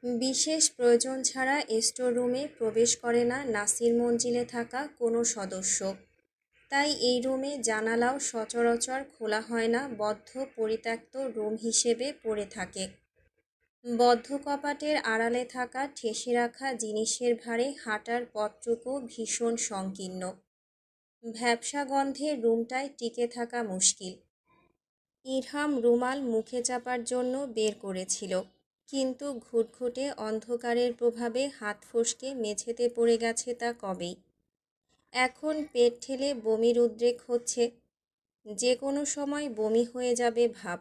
বিশেষ প্রয়োজন ছাড়া স্টোর রুমে প্রবেশ করে না নাসির মঞ্জিলে থাকা কোনো সদস্য। তাই এই রুমে জানালাও সচরাচর খোলা হয় না, বদ্ধ পরিত্যক্ত রুম হিসেবে পড়ে থাকে। বদ্ধ কপাটের আড়ালে থাকা ঠেসে রাখা জিনিসের ভারে হাঁটার পথটুকু ভীষণ সংকীর্ণ। ভ্যাপসা গন্ধে রুমটায় টিকে থাকা মুশকিল। ইরহাম রুমাল মুখে চাপার জন্য বের করেছিল, কিন্তু ঘুটঘুটে অন্ধকারের প্রভাবে হাত ফসকে মেঝেতে পড়ে গেছে তা কবেই। এখন পেট ঠেলে বমির উদ্রেক হচ্ছে, যে কোনো সময় বমি হয়ে যাবে ভাব।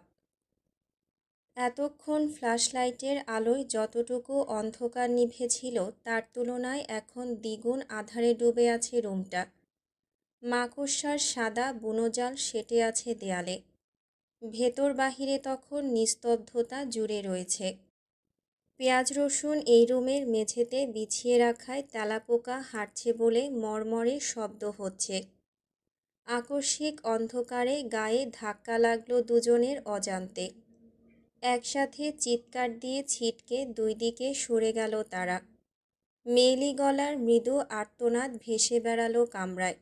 এতক্ষণ ফ্ল্যাশলাইটের আলোয় যতটুকু অন্ধকার নিভেছিল তার তুলনায় এখন দ্বিগুণ আঁধারে ডুবে আছে রুমটা। মাকড়সার সাদা বুনোজাল সেটে আছে দেয়ালে। ভেতর বাহিরে তখন নিস্তব্ধতা জুড়ে রয়েছে। পেঁয়াজ রসুন এই রুমের মেঝেতে বিছিয়ে রাখায় তেলাপোকা হাঁটছে বলে মরমরে শব্দ হচ্ছে। আকস্মিক অন্ধকারে গায়ে ধাক্কা লাগলো দুজনের অজান্তে। একসাথে চিৎকার দিয়ে ছিটকে দুই দিকে সরে গেল তারা। মেয়েলি গলার মৃদু আর্তনাদ ভেসে বেড়ালো কামরায়।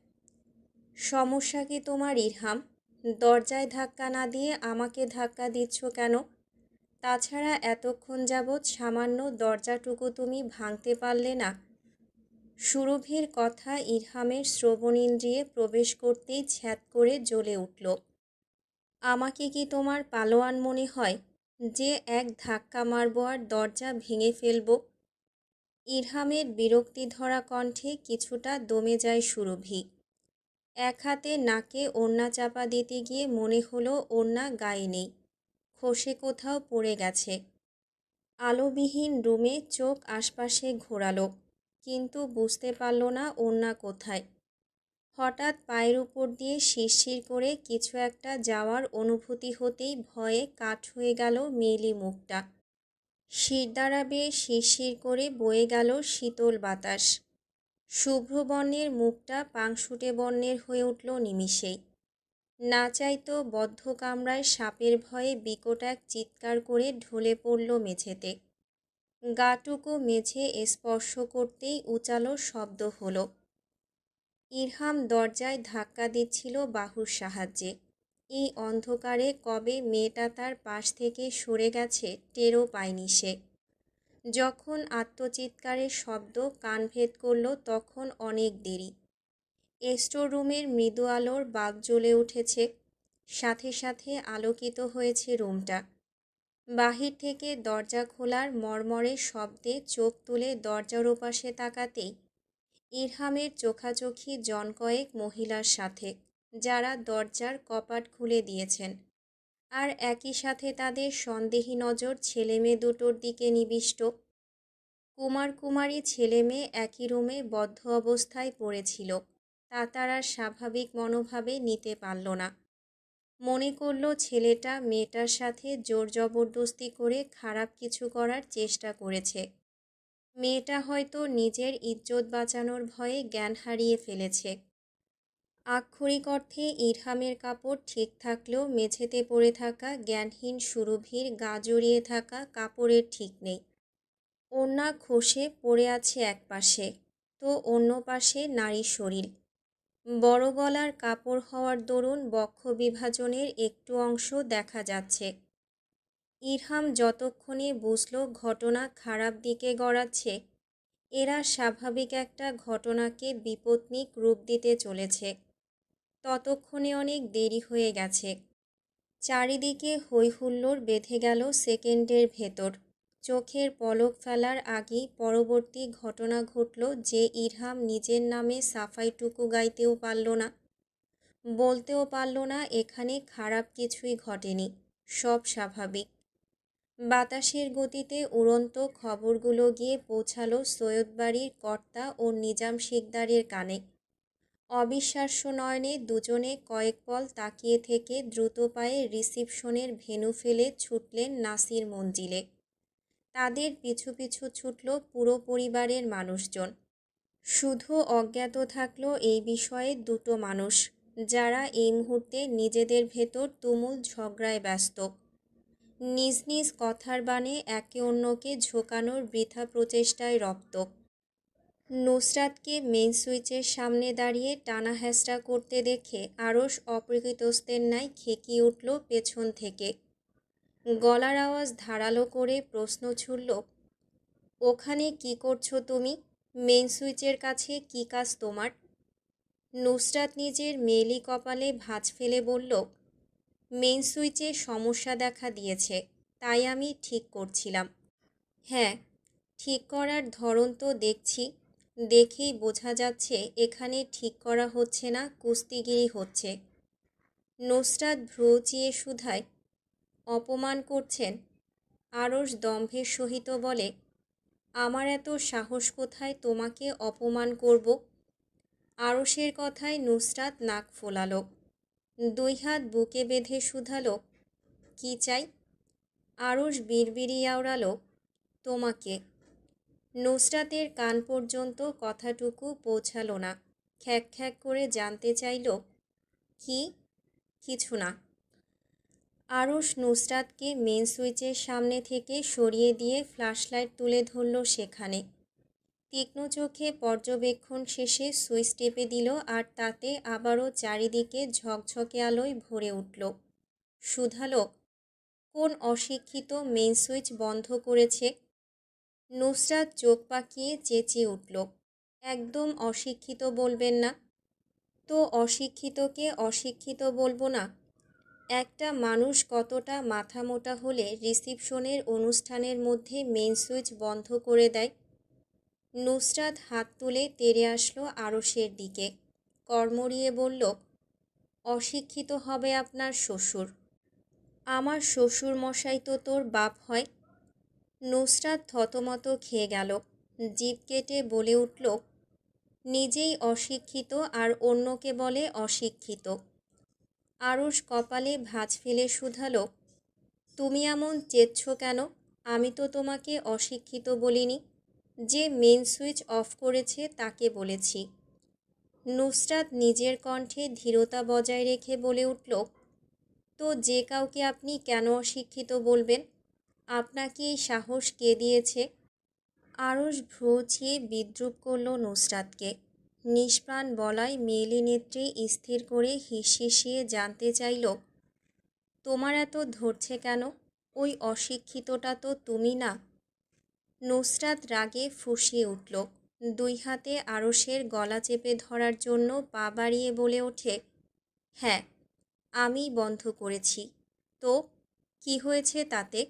সমস্যা কি তোমার ইরহাম? দরজায় ধাক্কা না দিয়ে আমাকে ধাক্কা দিচ্ছ কেন? তাছাড়া এতক্ষণ যাবৎ সামান্য দরজাটুকু তুমি ভাঙতে পারলে না? সুরভির কথা ইরহামের শ্রবণেন্দ্রিয়ে প্রবেশ করতেই ছ্যাঁত করে জ্বলে উঠল। আমাকে কি তোমার পালোয়ান মনে হয় যে এক ধাক্কা মারব আর দরজা ভেঙে ফেলব? ইরহামের বিরক্তি ধরা কণ্ঠে কিছুটা দমে যায় সুরভি। এক হাতে নাকে ওড়না চাপা দিতে গিয়ে মনে হলো ওড়না গায়ে নেই, খসে কোথাও পড়ে গেছে। আলোবিহীন রুমে চোখ আশপাশে ঘোরালো, কিন্তু বুঝতে পারল না ওড়না কোথায়। হঠাৎ পায়ের উপর দিয়ে শিরশির করে কিছু একটা যাওয়ার অনুভূতি হতেই ভয়ে কাঠ হয়ে গেল মেয়েলি মুখটা। শিরদাঁড়া বেয়ে শিরশির করে বয়ে গেল শীতল বাতাস। শুভ্রবর্ণের মুখটা পাংশুটে বর্ণের হয়ে উঠল নিমিষেই। না চাইতো বদ্ধ কামরায় সাপের ভয়ে বিকট এক চিৎকার করে ঢলে পড়ল মেঝেতে। গাটুকু মেঝে স্পর্শ করতেই উচালো শব্দ হলো। ইরহাম দরজায় ধাক্কা দিচ্ছিল বাহুর সাহায্যে। এই অন্ধকারে কবে মেয়েটা তার পাশ থেকে সরে গেছে টেরও পায়নি সে। যখন আত্মচিৎকারের শব্দ কানভেদ করল তখন অনেক দেরি। স্টোর রুমের মৃদু আলোর বাল্ব জ্বলে উঠেছে, সাথে সাথে আলোকিত হয়েছে রুমটা। বাহির থেকে দরজা খোলার মর্মরের শব্দে চোখ তুলে দরজার ওপাশে তাকাতেই ইরহামের চোখাচোখি জন কয়েক মহিলার সাথে, যারা দরজার কপাট খুলে দিয়েছেন। আর একই সাথে তাদের সন্দেহী নজর ছেলেমেয়ে দুটোর দিকে নিবিষ্ট। কুমার কুমারী ছেলেমেয়ে একই রুমে বদ্ধ অবস্থায় পড়েছিল। তা তারা স্বাভাবিক মনোভাবে নিতে পারল না। মনে করল ছেলেটা মেয়েটার সাথে জোর জবরদস্তি করে খারাপ কিছু করার চেষ্টা করেছে। মেয়েটা হয়তো নিজের ইজ্জত বাঁচানোর ভয়ে জ্ঞান হারিয়ে ফেলেছে। আক্ষরিক অর্থে ইরহামের কাপড় ঠিক থাকলেও মেঝেতে পড়ে থাকা জ্ঞানহীন সুরভির গা জড়িয়ে থাকা কাপড়ের ঠিক নেই। ওড়না খসে পড়ে আছে এক পাশে, তো অন্য পাশে নারী শরীর। বড় গলার কাপড় হওয়ার দরুন বক্ষ বিভাজনের একটু অংশ দেখা যাচ্ছে। ইরহাম যতক্ষণে বুঝল ঘটনা খারাপ দিকে গড়াচ্ছে, এরা স্বাভাবিক একটা ঘটনাকে বিপত্নিক রূপ দিতে চলেছে, ততক্ষণে অনেক দেরি হয়ে গেছে। চারিদিকে হইহুল্লোড় বেঁধে গেল সেকেন্ডের ভেতর। চোখের পলক ফেলার আগেই পরবর্তী ঘটনা ঘটল যে ইরহাম নিজের নামে সাফাইটুকু গাইতেও পারল না, বলতেও পারল না এখানে খারাপ কিছুই ঘটেনি, সব স্বাভাবিক। বাতাসের গতিতে উড়ন্ত খবরগুলো গিয়ে পৌঁছালো সৈয়দবাড়ির কর্তা ও নিজাম শিকদারের কানে। অবিশ্বাস্য নয়নে দুজনে কয়েক পল তাকিয়ে থেকে দ্রুত পায়ে রিসিপশনের ভেন্যু ফেলে ছুটলেন নাসির মঞ্জিলে। তাদের পিছু পিছু ছুটল পুরো পরিবারের মানুষজন। শুধু অজ্ঞাত থাকলো এই বিষয়ে দুটো মানুষ, যারা এই মুহূর্তে নিজেদের ভেতর তুমুল ঝগড়ায় ব্যস্ত। নিজ নিজ কথার বাণে একে অন্যকে ঝোঁকানোর বৃথা প্রচেষ্টায় রপ্ত। নুসরাতকে মেইন সুইচের সামনে দাঁড়িয়ে টানা হেঁচড়া করতে দেখে আরশ অপ্রকৃতস্থের ন্যায় খেকিয়ে উঠল পেছন থেকে। গলার আওয়াজ ধারালো করে প্রশ্ন ছুড়ল, ওখানে কি করছো তুমি? মেইন সুইচের কাছে কি কাজ তোমার? নুসরাত নিজের মেয়েলি কপালে ভাঁজ ফেলে বলল, মেইন সুইচে সমস্যা দেখা দিয়েছে, তাই আমি ঠিক করছিলাম। হ্যাঁ, ঠিক করার ধরন তো দেখছি, দেখেই বোঝা যাচ্ছে এখানে ঠিক করা হচ্ছে না, কুস্তিগিরি হচ্ছে। নুসরাত ভ্রু চিয়ে শুধায়, অপমান করছেন? আরশ দম্ভের সহিত বলে, আমার এত সাহস কোথায় তোমাকে অপমান করব? আরশের কথায় নুসরাত নাক ফোলালো, দুই হাত বুকে বেঁধে শুধালো, কি চাই? আরশ বিড়বিড়ি আওড়ালো, তোমাকে। নুসরাতের কান পর্যন্ত কথাটুকু পৌঁছালো না। খ্যাক খ্যাক করে জানতে চাইল, কি? কিছু না। আরশ নুসরাতকে মেন সুইচের সামনে থেকে সরিয়ে দিয়ে ফ্ল্যাশলাইট তুলে ধরল সেখানে। তীক্ষ্ণ চোখে পর্যবেক্ষণ শেষে সুইচ টেপে দিল, আর তাতে আবারও চারিদিকে ঝকঝকে আলোয় ভরে উঠল। শুধালো, কোন অশিক্ষিত মেইন সুইচ বন্ধ করেছে? নুসরাত চোখ পাকিয়ে চেঁচিয়ে উঠল, একদম অশিক্ষিত বলবেন না তো। অশিক্ষিতকে অশিক্ষিত বলবো না? একটা মানুষ কতটা মাথা মোটা হলে রিসিপশনের অনুষ্ঠানের মধ্যে মেইন সুইচ বন্ধ করে দেয়? নুসরাত হাত তুলে তেড়ে আসলো আরশের দিকে, কড়মড়িয়ে বলল, অশিক্ষিত হবে আপনার শ্বশুর। আমার শ্বশুর মশাই তো তোর বাপ হয়। নুসরাত থতমত খেয়ে গেল, জিভ কেটে বলে উঠল, নিজেই অশিক্ষিত আর অন্যকে বলে অশিক্ষিত। আরশ কপালে ভাঁজ ফেলে শুধালো, তুমি এমন চেচ্ছ কেন? আমি তো তোমাকে অশিক্ষিত বলিনি, যে মেইন সুইচ অফ করেছে তাকে বলেছি। নুসরাত নিজের কণ্ঠে ধীরতা বজায় রেখে বলে উঠল, তো যে কাউকে আপনি কেন অশিক্ষিত বলবেন? আপনাকে এই সাহস কে দিয়েছে? আরশ ভ্রু ছিয়ে বিদ্রূপ করল নুসরাতকে। নিষ্প্রাণ বলায় মেয়েলি নেত্রে স্থির করে হিসিয়ে জানতে চাইল, তোমার এত ধরছে কেন? ওই অশিক্ষিতটা তো তুমি না। নুসরাত রাগে ফুঁসিয়ে উঠল, দুই হাতে আরশের গলা চেপে ধরার জন্য পা বাড়িয়ে বলে ওঠে, হ্যাঁ, আমি বন্ধ করেছি। তো কি হয়েছে তাতে?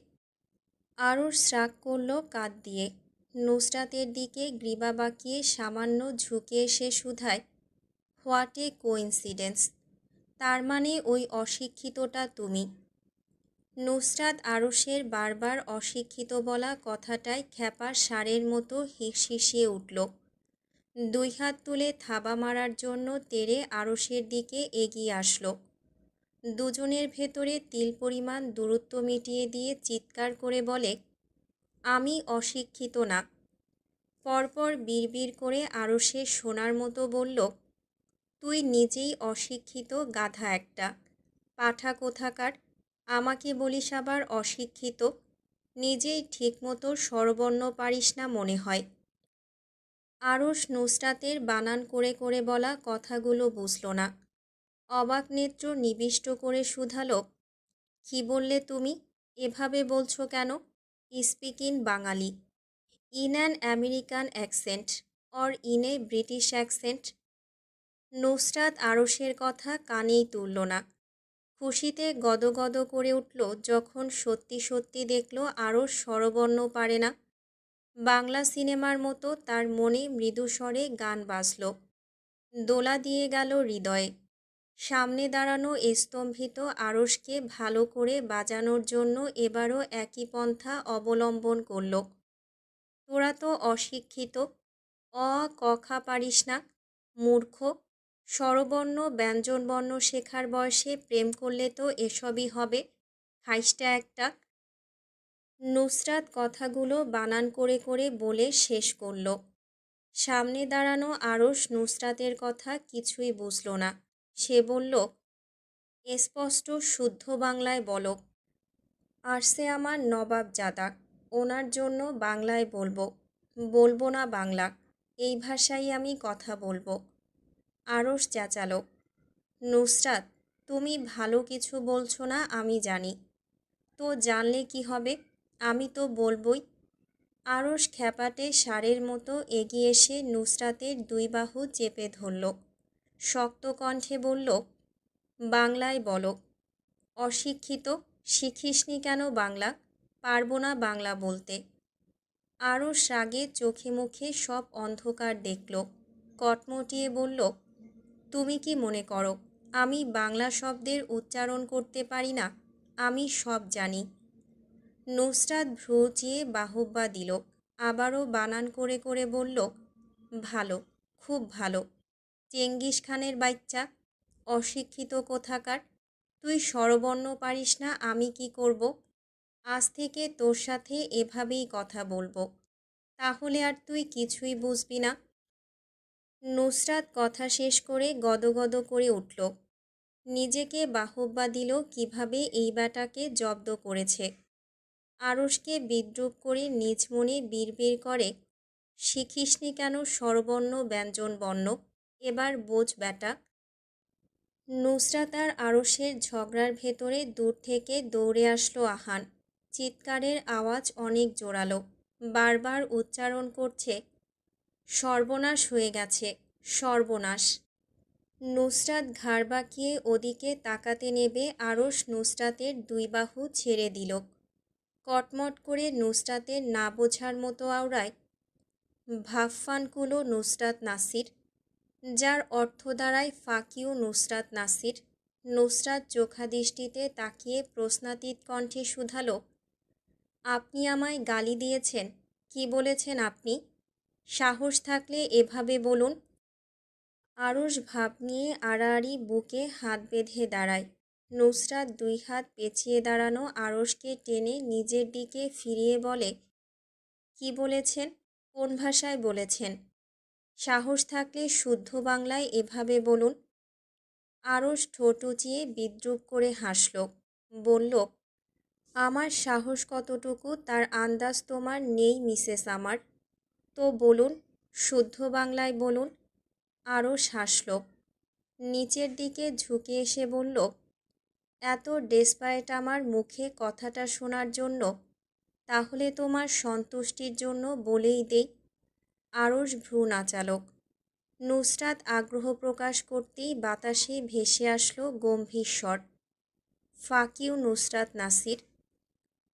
আরশ শ্রাগ করল কাঁধ দিয়ে। নুসরাতের দিকে গ্রীবা বাঁকিয়ে সামান্য ঝুঁকে এসে শুধায়, হোয়াট এ কোইন্সিডেন্স। তার মানে ওই অশিক্ষিতটা তুমি? নুসরাত আরশের বারবার অশিক্ষিত বলা কথাটায় খ্যাপার ষাঁড়ের মতো হিসহিসিয়ে উঠল। দুই হাত তুলে থাবা মারার জন্য তেড়ে আরশের দিকে এগিয়ে আসলো। দুজনের ভেতরে তিল পরিমাণ দূরত্ব মিটিয়ে দিয়ে চিৎকার করে বলে, আমি অশিক্ষিত না। পরপর বিড়বিড় করে আরশের শোনার মতো বলল, তুই নিজেই অশিক্ষিত গাধা একটা, পাঠা কোথাকার। আমাকে বলিস আবার অশিক্ষিত? নিজেই ঠিকমতো স্বরবর্ণ পারিস না মনে হয়। আরশ নুসরাতের বানান করে করে বলা কথাগুলো বুঝল না। অবাক নেত্র নিবিষ্ট করে শুধালো, কি বললে তুমি? এভাবে বলছো কেন? Speak in Bangali, in an American accent or in a British accent. Nusrat আরশের কথা কানেই তুলল না। খুশিতে গদগদ করে উঠল যখন সত্যি সত্যি দেখল আরশ স্বরবর্ণ পারে না। বাংলা সিনেমার মতো তার মনে মৃদুস্বরে গান বাজল, দোলা দিয়ে গেল হৃদয়ে। সামনে দাঁড়ানো স্তম্ভিত আরশকে ভালো করে বাজানোর জন্য এবারও একই পন্থা অবলম্বন করল। তোরা তো অশিক্ষিত, অ ক খ পারিস না, মূর্খ। স্বরবর্ণ ব্যঞ্জনবর্ণ শেখার বয়সে প্রেম করলে তো এসবই হবে, খাইস্টা একটা। নুসরাত কথাগুলো বানান করে করে বলে শেষ করল। সামনে দাঁড়ানো আরশ নুসরাতের কথা কিছুই বুঝল না। সে বলল, স্পষ্ট শুদ্ধ বাংলায় বলো। আসছে আমার নবাবজাদা, ওনার জন্য বাংলায় বলবো। বলবো না বাংলা, এই ভাষায় আমি কথা বলবো। আরশ চেঁচালো, নুসরাত, তুমি ভালো কিছু বলছো না আমি জানি। তো জানলে কি হবে, আমি তো বলবই। আরশ খ্যাপাটে ষাঁড়ের মতো এগিয়ে এসে নুসরাতের দুই বাহু চেপে ধরল। শক্ত কণ্ঠে বলল, বাংলায় বলো। অশিক্ষিত, শিখিসনি কেন বাংলা? পারবো না বাংলা বলতে। আরশ রাগে চোখে মুখে সব অন্ধকার দেখল। কটমটিয়ে বলল, তুমি কি মনে করো আমি বাংলা শব্দের উচ্চারণ করতে পারি না? আমি সব জানি। নুসরাত ভ্রু চেয়ে বাহুব্বা দিল। আবারও বানান করে করে বলল, ভালো, খুব ভালো। চেঙ্গিস খানের বাচ্চা, অশিক্ষিত কোথাকার। তুই স্বরবর্ণ পারিস না, আমি কি করব? আজ থেকে তোর সাথে এভাবেই কথা বলবো। তাহলে আর তুই কিছুই বুঝবি না। নুসরাত কথা শেষ করে গদগদ করে উঠল। নিজেকে বাহবা দিল কিভাবে এই ব্যাটাকে জব্দ করেছে। আরশকে বিদ্রূপ করে নিজ মনে বিড়বিড় করে, শিখিসনি কেন স্বরবর্ণ ব্যঞ্জনবর্ণ? এবার বোঝ ব্যাটা। নুসরাত আর আরশের ঝগড়ার ভেতরে দূর থেকে দৌড়ে আসলো আহান। চিৎকারের আওয়াজ অনেক জোরালো। বারবার উচ্চারণ করছে, সর্বনাশ হয়ে গেছে, সর্বনাশ। নুসরাত ঘাড় বাঁকিয়ে ওদিকে তাকাতে নেবে আরশ নুসরাতের দুই বাহু ছেড়ে দিল। কটমট করে নুসরাতের না বোঝার মতো আওড়ায়, ভাফফানকুলো নুসরাত নাসির, যার অর্থ দাঁড়ায় ফাকিউ নুসরাত নাসির। নুসরাত চোখাদৃষ্টিতে তাকিয়ে প্রশ্নাতীত কণ্ঠে শুধালো, আপনি আমায় গালি দিয়েছেন? কি বলেছেন আপনি? সাহস থাকলে এভাবে বলুন। আরশ ভাব নিয়ে আড়াআড়ি বুকে হাত বেঁধে দাঁড়ায়। নুসরাত দুই হাত পেঁচিয়ে দাঁড়ানো আরশকে টেনে নিজের দিকে ফিরিয়ে বলে, কি বলেছেন? কোন ভাষায় বলেছেন? সাহস থাকলে শুদ্ধ বাংলায় এভাবে বলুন। আরশ ঠোঁট উঁচিয়ে বিদ্রূপ করে হাসল। বলল, আমার সাহস কতটুকু তার আন্দাজ তোমার নেই মিসেস আমার। তো বলুন, শুদ্ধ বাংলায় বলুন। আরশ হাসল। নিচের দিকে ঝুঁকে এসে বলল, এত ডেসপারেট আমার মুখে কথাটা শোনার জন্য? তাহলে তোমার সন্তুষ্টির জন্য বলেই দেই। আরশ ভ্রু নাচালক। নুসরাত আগ্রহ প্রকাশ করতেই বাতাসে ভেসে আসলো গম্ভীর স্বর, ফাকিউ নুসরাত নাসির।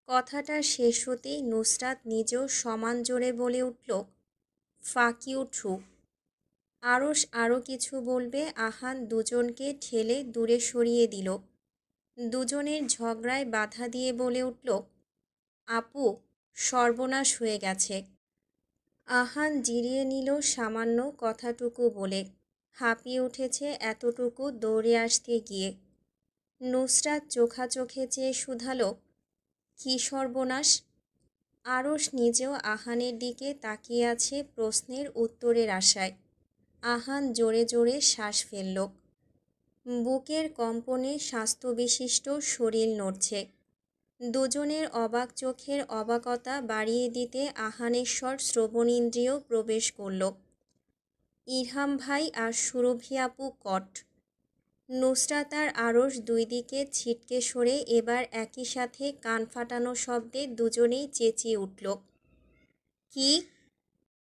কথাটা শেষ হতেই নুসরাত নিজেও সমান জোরে বলে উঠল, ফাকিউ ট্রু। আরশ আরও কিছু বলবে আহান দুজনকে ঠেলে দূরে সরিয়ে দিল। দুজনের ঝগড়ায় বাধা দিয়ে বলে উঠল, আপু, সর্বনাশ হয়ে গেছে। আহান জিরিয়ে নিল সামান্য কথাটুকু বলে। হাঁপিয়ে উঠেছে এতটুকু দৌড়ে আসতে গিয়ে। নুসরাত চোখাচোখে চেয়ে শুধালো, কী সর্বনাশ? আরশ নিজেও আহানের দিকে তাকিয়ে আছে প্রশ্নের উত্তরের আশায়। আহান জোরে জোরে শ্বাস ফেলল। বুকের কম্পনে স্বাস্থ্যবিশিষ্ট শরীর নড়ছে। দুজনের অবাক চোখের অবাকতা বাড়িয়ে দিতে আহানেশ্বর শ্রবণেন্দ্রিয় প্রবেশ করল। ইরহাম ভাই আর সুরভি আপু কট। নুসরাত আর আরশ দুই দিকে ছিটকে সরে এবার একই সাথে কান ফাটানো শব্দে দুজনেই চেঁচিয়ে উঠল, কি?